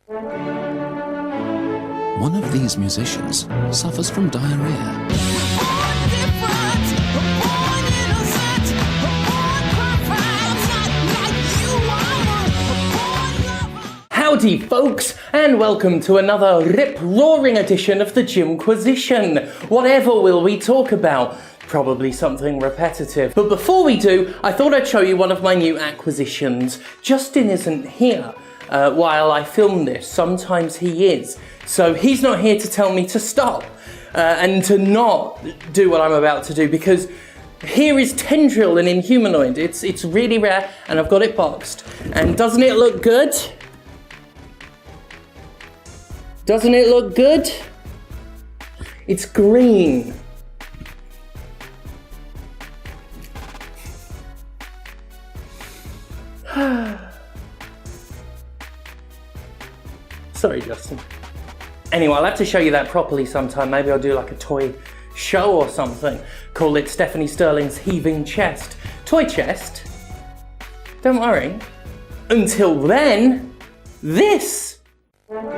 One of these musicians suffers from diarrhea. Howdy folks, and welcome to another rip-roaring edition of the Jimquisition. Whatever will we talk about? Probably something repetitive. But before we do, I thought I'd show you one of my new acquisitions. Justin isn't here while I film this. Sometimes he is. So he's not here to tell me to stop and to not do what I'm about to do, because here is Tendril, an Inhumanoid. It's really rare, and I've got it boxed. And doesn't it look good? Doesn't it look good? It's green. Sorry, Justin. Anyway, I'll have to show you that properly sometime. Maybe I'll do like a toy show or something. Call it Stephanie Sterling's Heaving Chest. Toy chest? Don't worry. Until then, this! One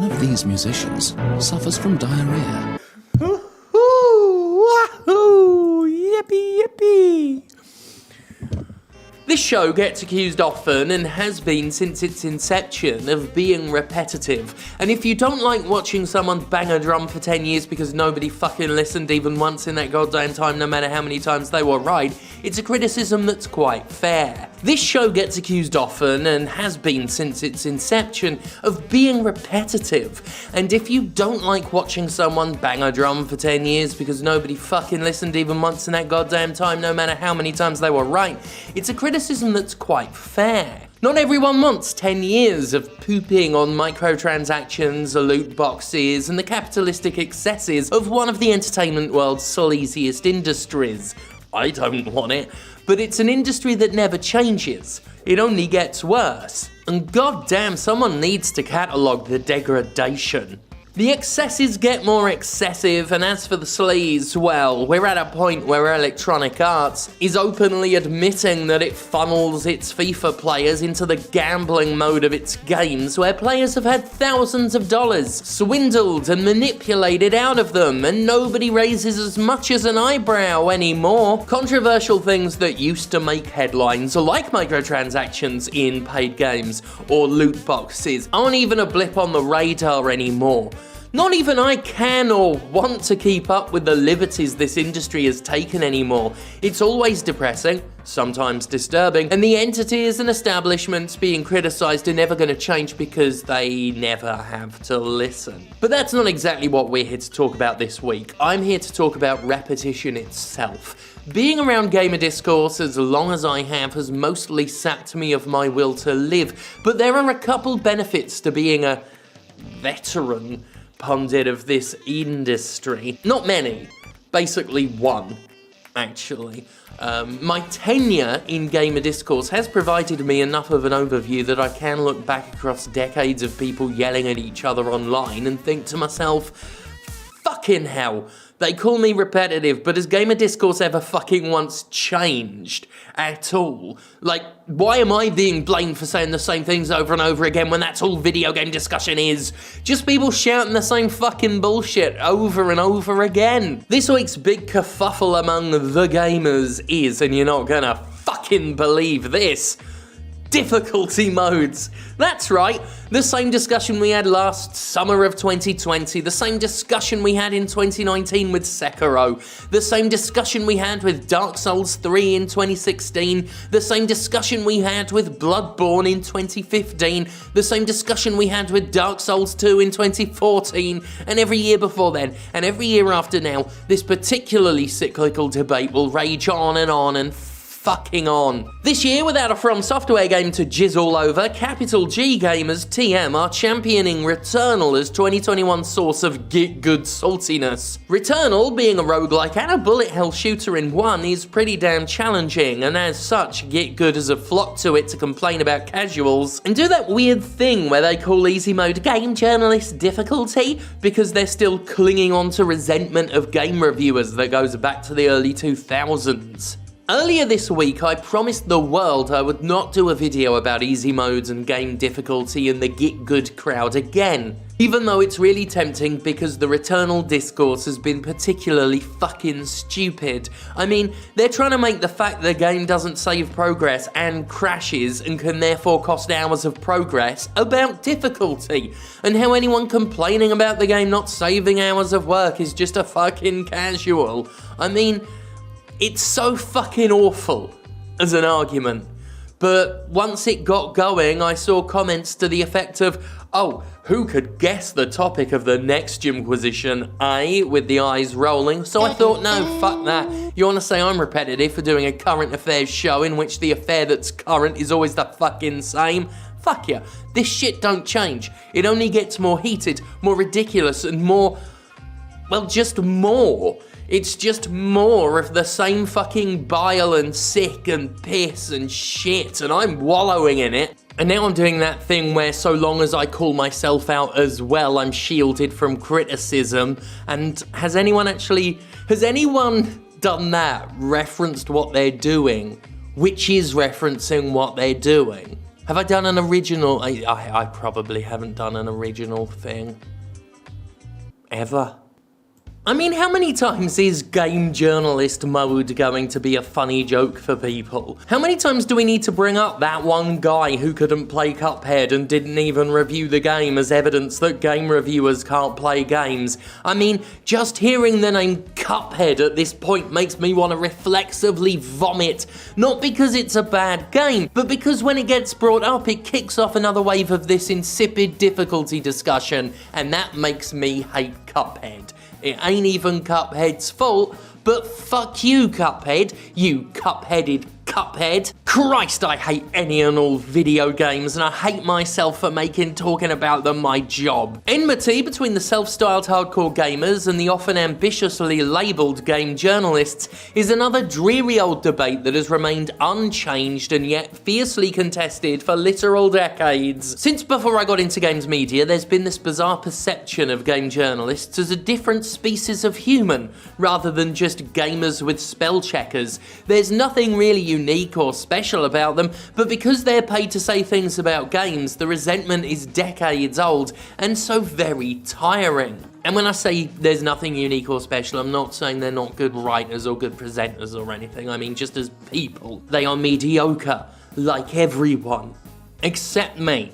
of these musicians suffers from diarrhea. Wahoo! Yippee yippee! This show gets accused often, and has been since its inception, of being repetitive. And if you don't like watching someone bang a drum for 10 years because nobody fucking listened even once in that goddamn time, no matter how many times they were right, it's a criticism that's quite fair. This show gets accused often, and has been since its inception, of being repetitive. And if you don't like watching someone bang a drum for 10 years because nobody fucking listened even once in that goddamn time, no matter how many times they were right, it's a criticism that's quite fair. Not everyone wants 10 years of pooping on microtransactions, loot boxes, and the capitalistic excesses of one of the entertainment world's sleaziest industries. I don't want it, but it's an industry that never changes. It only gets worse. And goddamn, someone needs to catalogue the degradation. The excesses get more excessive, and as for the sleaze, well, we're at a point where Electronic Arts is openly admitting that it funnels its FIFA players into the gambling mode of its games, where players have had thousands of dollars swindled and manipulated out of them, and nobody raises as much as an eyebrow anymore. Controversial things that used to make headlines, like microtransactions in paid games or loot boxes, aren't even a blip on the radar anymore. Not even I can or want to keep up with the liberties this industry has taken anymore. It's always depressing, sometimes disturbing, and the entities and establishments being criticised are never going to change because they never have to listen. But that's not exactly what we're here to talk about this week. I'm here to talk about repetition itself. Being around Gamer Discourse as long as I have has mostly sapped me of my will to live, but there are a couple benefits to being a veteran pundit of this industry. Not many, basically one, actually. My tenure in Gamer Discourse has provided me enough of an overview that I can look back across decades of people yelling at each other online and think to myself, fucking hell, they call me repetitive, but has Gamer Discourse ever fucking once changed at all? Like, why am I being blamed for saying the same things over and over again when that's all video game discussion is? Just people shouting the same fucking bullshit over and over again. This week's big kerfuffle among the gamers is, and you're not gonna fucking believe this, difficulty modes. That's right, the same discussion we had last summer of 2020, the same discussion we had in 2019 with Sekiro, the same discussion we had with Dark Souls 3 in 2016, the same discussion we had with Bloodborne in 2015, the same discussion we had with Dark Souls 2 in 2014, and every year before then, and every year after now, this particularly cyclical debate will rage on and fucking on. This year, without a From Software game to jizz all over, capital G gamers TM are championing Returnal as 2021's source of get good saltiness. Returnal, being a roguelike and a bullet hell shooter in one, is pretty damn challenging, and as such, Get Good has a flock to it to complain about casuals and do that weird thing where they call easy mode game journalist difficulty because they're still clinging on to resentment of game reviewers that goes back to the early 2000s. Earlier this week, I promised the world I would not do a video about easy modes and game difficulty in the Get Good crowd again. Even though it's really tempting because the Returnal discourse has been particularly fucking stupid. I mean, they're trying to make the fact the game doesn't save progress and crashes and can therefore cost hours of progress about difficulty, and how anyone complaining about the game not saving hours of work is just a fucking casual. I mean, it's so fucking awful as an argument. But once it got going, I saw comments to the effect of, oh, who could guess the topic of the next Jimquisition, eh? With the eyes rolling. So I thought, no, fuck that. You want to say I'm repetitive for doing a current affairs show in which the affair that's current is always the fucking same? Fuck you. This shit don't change. It only gets more heated, more ridiculous, and more, well, just more. It's just more of the same fucking bile and sick and piss and shit, and I'm wallowing in it. And now I'm doing that thing where so long as I call myself out as well, I'm shielded from criticism. And has anyone done that? Referenced what they're doing? Which is referencing what they're doing? Have I done an original? I probably haven't done an original thing. Ever. I mean, how many times is game journalist mode going to be a funny joke for people? How many times do we need to bring up that one guy who couldn't play Cuphead and didn't even review the game as evidence that game reviewers can't play games? I mean, just hearing the name Cuphead at this point makes me want to reflexively vomit. Not because it's a bad game, but because when it gets brought up, it kicks off another wave of this insipid difficulty discussion, and that makes me hate Cuphead. It ain't even Cuphead's fault, but fuck you, Cuphead, you Cupheaded Cuphead. Christ, I hate any and all video games, and I hate myself for making talking about them my job. Enmity between the self-styled hardcore gamers and the often ambitiously labelled game journalists is another dreary old debate that has remained unchanged and yet fiercely contested for literal decades. Since before I got into games media, there's been this bizarre perception of game journalists as a different species of human, rather than just gamers with spell checkers. There's nothing really unique or special about them, but because they're paid to say things about games, the resentment is decades old and so very tiring. And when I say there's nothing unique or special, I'm not saying they're not good writers or good presenters or anything. I mean, just as people, they are mediocre, like everyone. Except me.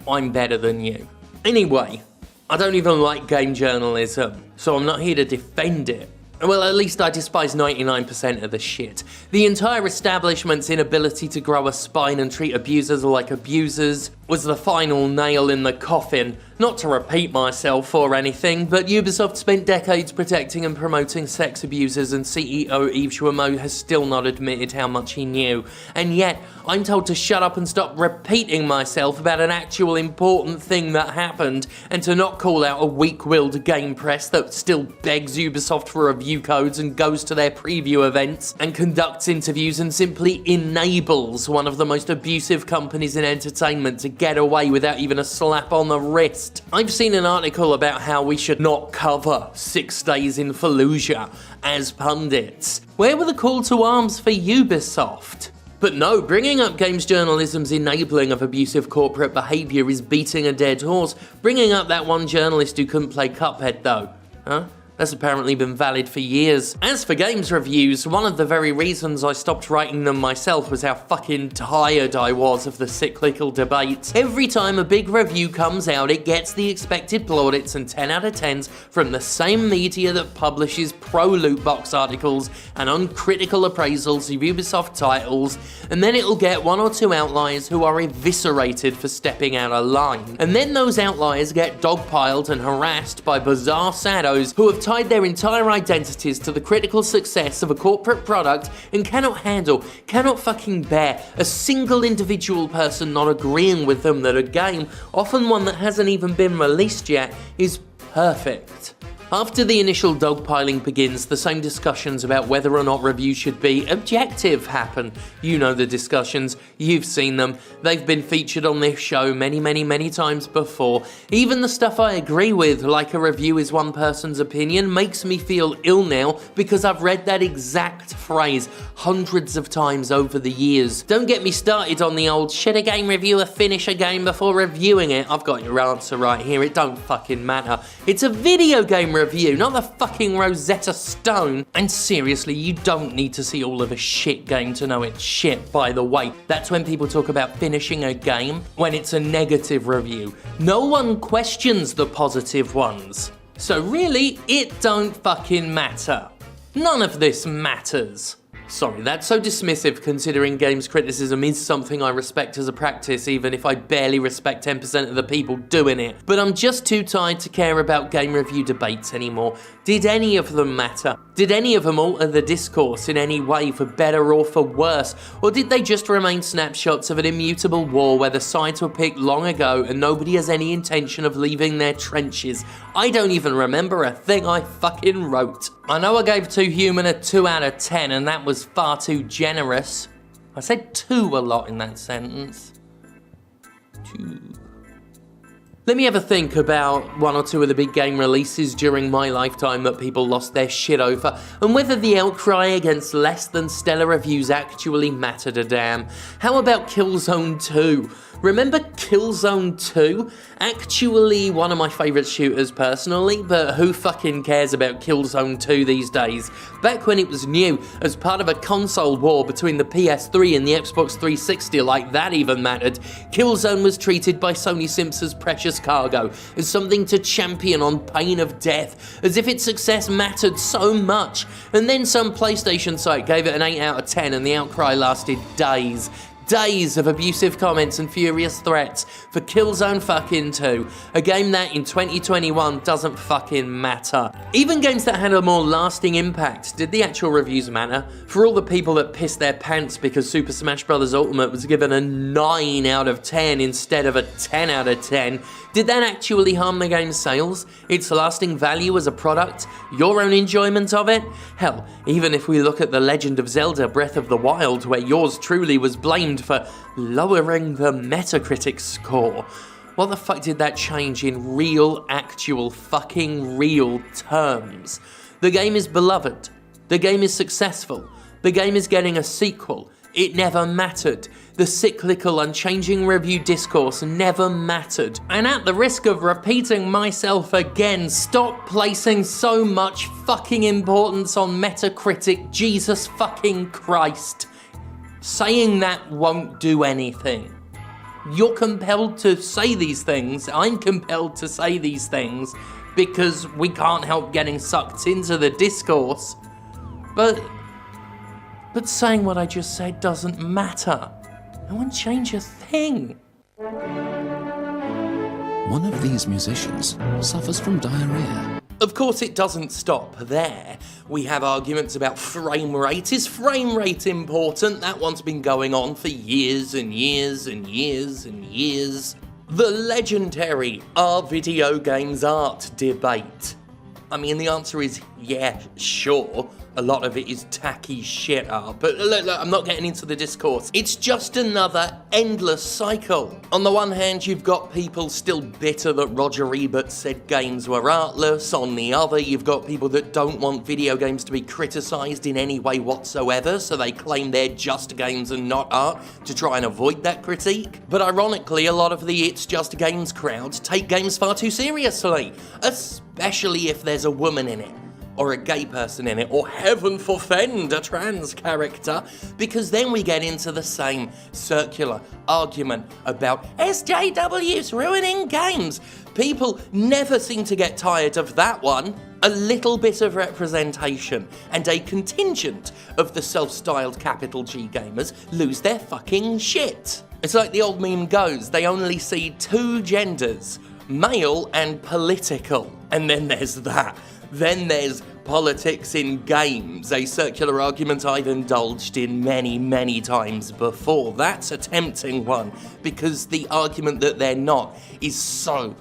I'm better than you. Anyway, I don't even like game journalism, so I'm not here to defend it. Well, at least I despise 99% of the shit. The entire establishment's inability to grow a spine and treat abusers like abusers was the final nail in the coffin. Not to repeat myself or anything, but Ubisoft spent decades protecting and promoting sex abusers, and CEO Yves Guillemot has still not admitted how much he knew. And yet, I'm told to shut up and stop repeating myself about an actual important thing that happened, and to not call out a weak-willed game press that still begs Ubisoft for review codes and goes to their preview events and conducts interviews and simply enables one of the most abusive companies in entertainment to get away without even a slap on the wrist. I've seen an article about how we should not cover 6 Days in Fallujah as pundits. Where were the call to arms for Ubisoft? But no, bringing up games journalism's enabling of abusive corporate behaviour is beating a dead horse. Bringing up that one journalist who couldn't play Cuphead though, huh? That's apparently been valid for years. As for games reviews, one of the very reasons I stopped writing them myself was how fucking tired I was of the cyclical debate. Every time a big review comes out, it gets the expected plaudits and 10 out of 10s from the same media that publishes pro-loot box articles and uncritical appraisals of Ubisoft titles, and then it'll get 1 or 2 outliers who are eviscerated for stepping out of line. And then those outliers get dogpiled and harassed by bizarre saddos who have tied their entire identities to the critical success of a corporate product and cannot fucking bear a single individual person not agreeing with them that a game, often one that hasn't even been released yet, is perfect. After the initial dogpiling begins, the same discussions about whether or not reviews should be objective happen. You know the discussions, you've seen them, they've been featured on this show many times before. Even the stuff I agree with, like a review is one person's opinion, makes me feel ill now because I've read that exact phrase hundreds of times over the years. Don't get me started on the old, should a game reviewer finish a game before reviewing it? I've got your answer right here, it don't fucking matter. It's a video game review, not the fucking Rosetta Stone. And seriously, you don't need to see all of a shit game to know it's shit, by the way. That's when people talk about finishing a game, when it's a negative review. No one questions the positive ones. So really, it don't fucking matter. None of this matters. Sorry, that's so dismissive considering games criticism is something I respect as a practice, even if I barely respect 10% of the people doing it. But I'm just too tired to care about game review debates anymore. Did any of them matter? Did any of them alter the discourse in any way for better or for worse? Or did they just remain snapshots of an immutable war where the sides were picked long ago and nobody has any intention of leaving their trenches? I don't even remember a thing I fucking wrote. I know I gave Too Human a 2 out of 10 and that was far too generous. I said 2 a lot in that sentence. 2. Let me have a think about 1 or 2 of the big game releases during my lifetime that people lost their shit over, and whether the outcry against less than stellar reviews actually mattered a damn. How about Killzone 2? Remember Killzone 2? Actually one of my favourite shooters personally, but who fucking cares about Killzone 2 these days? Back when it was new, as part of a console war between the PS3 and the Xbox 360, like that even mattered, Killzone was treated by Sony Simps as precious cargo, as something to champion on pain of death, as if its success mattered so much. And then some PlayStation site gave it an 8 out of 10 and the outcry lasted days. Days of abusive comments and furious threats for Killzone fucking 2, a game that in 2021 doesn't fucking matter. Even games that had a more lasting impact, did the actual reviews matter? For all the people that pissed their pants because Super Smash Bros. Ultimate was given a 9 out of 10 instead of a 10 out of 10, did that actually harm the game's sales? Its lasting value as a product? Your own enjoyment of it? Hell, even if we look at The Legend of Zelda Breath of the Wild, where yours truly was blamed for lowering the Metacritic score. What the fuck did that change in real, actual, fucking real terms? The game is beloved. The game is successful. The game is getting a sequel. It never mattered. The cyclical, unchanging review discourse never mattered. And at the risk of repeating myself again, stop placing so much fucking importance on Metacritic, Jesus fucking Christ. Saying that won't do anything. You're compelled to say these things, I'm compelled to say these things, because we can't help getting sucked into the discourse. But saying what I just said doesn't matter. It won't change a thing. One of these musicians suffers from diarrhea. Of course it doesn't stop there. We have arguments about frame rate. Is frame rate important? That one's been going on for years and years and years and years. The legendary are video games art debate. I mean, the answer is yeah, sure. A lot of it is tacky shit art, but look, I'm not getting into the discourse. It's just another endless cycle. On the one hand, you've got people still bitter that Roger Ebert said games were artless. On the other, you've got people that don't want video games to be criticised in any way whatsoever, so they claim they're just games and not art to try and avoid that critique. But ironically, a lot of the It's Just Games crowd take games far too seriously, especially if there's a woman in it, or a gay person in it, or heaven forfend, a trans character, because then we get into the same circular argument about SJWs ruining games. People never seem to get tired of that one. A little bit of representation and a contingent of the self-styled capital G gamers lose their fucking shit. It's like the old meme goes, they only see 2 genders, male and political. And then there's that. Then there's politics in games, a circular argument I've indulged in many times before. That's a tempting one, because the argument that they're not is so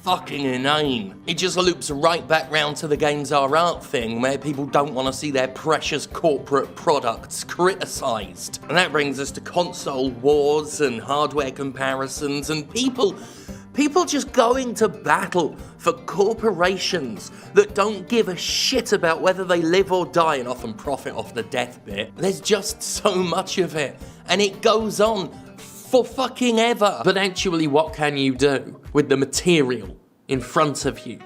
fucking inane. It just loops right back round to the games are art thing, where people don't want to see their precious corporate products criticised. And that brings us to console wars and hardware comparisons and people just going to battle for corporations that don't give a shit about whether they live or die and often profit off the death bit. There's just so much of it, and it goes on for fucking ever. But actually, what can you do with the material in front of you?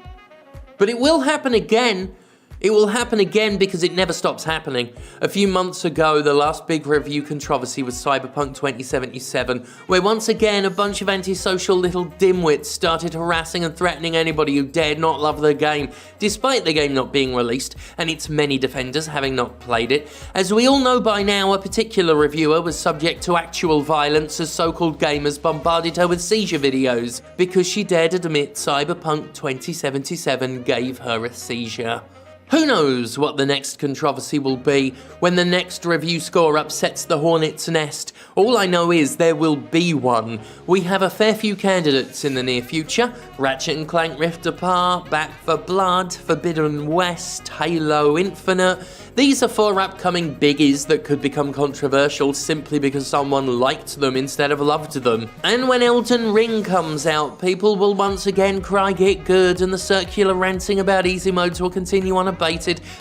But it will happen again. It will happen again because it never stops happening. A few months ago, the last big review controversy was Cyberpunk 2077, where once again a bunch of antisocial little dimwits started harassing and threatening anybody who dared not love the game, despite the game not being released, and its many defenders having not played it. As we all know by now, a particular reviewer was subject to actual violence as so-called gamers bombarded her with seizure videos, because she dared admit Cyberpunk 2077 gave her a seizure. Who knows what the next controversy will be when the next review score upsets the hornet's nest. All I know is there will be one. We have a fair few candidates in the near future. Ratchet & Clank Rift Apart, Back 4 Blood, Forbidden West, Halo Infinite. These are 4 upcoming biggies that could become controversial simply because someone liked them instead of loved them. And when Elden Ring comes out, people will once again cry get good, and the circular ranting about easy modes will continue unabated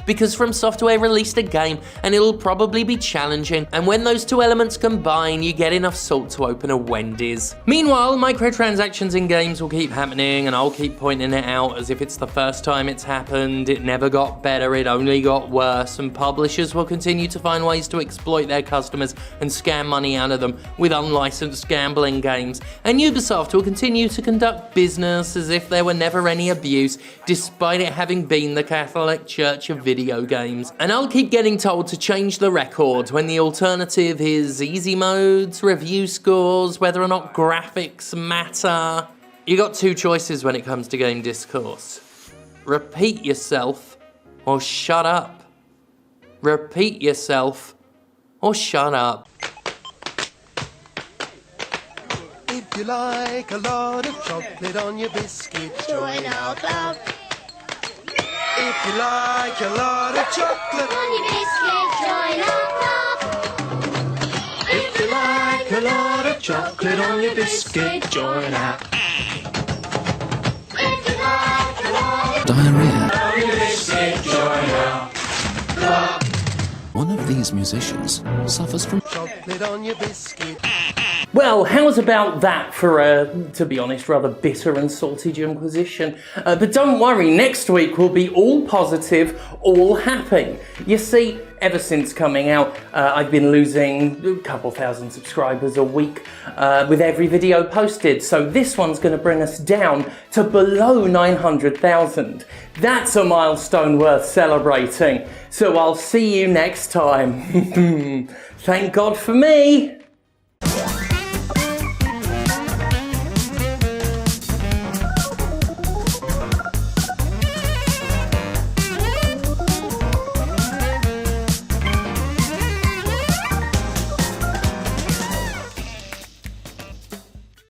because From Software released a game and it'll probably be challenging, and when those two elements combine, you get enough salt to open a Wendy's. Meanwhile, microtransactions in games will keep happening, and I'll keep pointing it out as if it's the first time it's happened. It never got better, it only got worse, and publishers will continue to find ways to exploit their customers and scam money out of them with unlicensed gambling games. And Ubisoft will continue to conduct business as if there were never any abuse, despite it having been the Catholic Church of video games. And I'll keep getting told to change the record when the alternative is easy modes, review scores, whether or not graphics matter. You got 2 choices when it comes to game discourse. Repeat yourself or shut up. Repeat yourself or shut up. If you like a lot of chocolate on your biscuit, join our club. If you like a lot of chocolate on your biscuit, join our club. If you like a lot of chocolate on your biscuit, join our club. If you like a lot of Diarrhea. on your biscuit, join our club. One of these musicians suffers from Chocolate on your biscuit. Well, how's about that for a, to be honest, rather bitter and salty Jimquisition? But don't worry, next week will be all positive, all happy. You see, ever since coming out, I've been losing a couple thousand subscribers a week with every video posted, so this one's going to bring us down to below 900,000. That's a milestone worth celebrating, so I'll see you next time. Thank God for me!